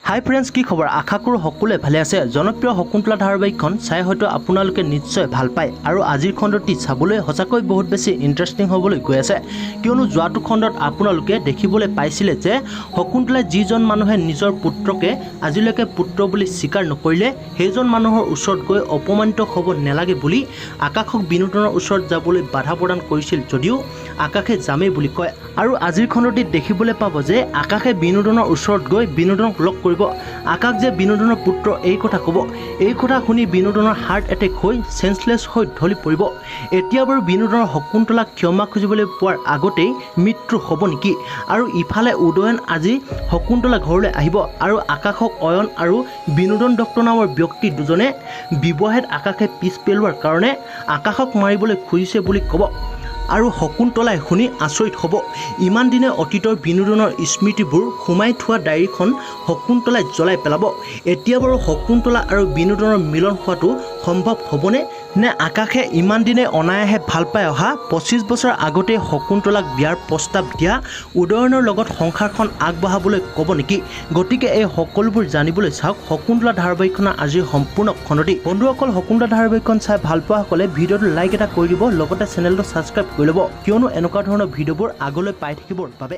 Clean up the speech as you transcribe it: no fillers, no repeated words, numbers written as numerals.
হাই friends, কি খবৰ? আশা কৰোঁ সকলোৱে ভালে আছে। জনপ্ৰিয় শকুন্তলা ধাৰাবাহিকখন চাই হয়তো আপোনালোকে নিশ্চয় ভাল পায় আৰু আজিৰ খণ্ডটি চাবলৈ সঁচাকৈ বহুত বেছি ইণ্টাৰেষ্টিং হ'বলৈ গৈ আছে, কিয়নো যোৱাটো খণ্ডত আপোনালোকে দেখিবলৈ পাইছিলে যে শকুন্তলাই যিজন মানুহে নিজৰ পুত্ৰকে আজিলৈকে পুত্ৰ বুলি স্বীকাৰ নকৰিলে সেইজন মানুহৰ ওচৰত গৈ অপমানিত হ'ব নালাগে বুলি আকাশক বিনোদনৰ ওচৰত যাবলৈ বাধা প্ৰদান কৰিছিল, যদিও আকাশে যামেই বুলি কয়। আৰু আজিৰ খণ্ডটিত দেখিবলৈ পাব যে আকাশে বিনোদনৰ ওচৰত গৈ বিনোদনক লগ কৰিব। আকাশ যে বিনোদনৰ পুত্ৰ এই কথা ক'ব। এই কথা শুনি বিনোদনৰ হাৰ্ট এটেক হৈ চেঞ্চলেছ হৈ ঢলি পৰিব। এতিয়া বাৰু বিনোদনৰ শকুন্তলাক ক্ষমা খুজিবলৈ পোৱাৰ আগতেই মৃত্যু হ'ব নেকি? আৰু ইফালে উদয়ন আজি শকুন্তলা ঘৰলৈ আহিব আৰু আকাশক অয়ন আৰু বিনোদন ডক্টৰ নামৰ ব্যক্তি দুজনে ব্যৱসায়ত আকাশে পিছ পেলোৱাৰ কাৰণে আকাশক মাৰিবলৈ খুজিছে বুলি ক'ব। আৰু শকুন্তলাই শুনি আচৰিত হ'ব। ইমান দিনে অতীতৰ বিনোদনৰ স্মৃতিবোৰ সোমাই থোৱা ডায়েৰীখন শকুন্তলাই জ্বলাই পেলাব। এতিয়া বাৰু শকুন্তলা আৰু বিনোদনৰ মিলন হোৱাটো সম্ভৱ হ'বনে? নে আকাশে ইমান দিনে অনায়াসে ভাল পাই অহা 25 বছৰ আগতে শকুন্তলাক বিয়াৰ প্ৰস্তাৱ দিয়া উদয়নৰ লগত সংসাৰখন আগবঢ়াবলৈ ক'ব নেকি? গতিকে এই সকলোবোৰ জানিবলৈ চাওক শকুন্তলা ধাৰাবাহিকখনৰ আজিৰ সম্পূৰ্ণ খণ্ডটি। বন্ধুসকল, শকুন্তলা ধাৰাবাহিকখন চাই ভাল পোৱাসকলে ভিডিঅ'টো লাইক এটা কৰি দিব, লগতে চেনেলটো ছাবস্ক্ৰাইব কৰি ল'ব, কিয়নো এনেকুৱা ধৰণৰ ভিডিঅ'বোৰ আগলৈ পাই থাকিবৰ বাবে।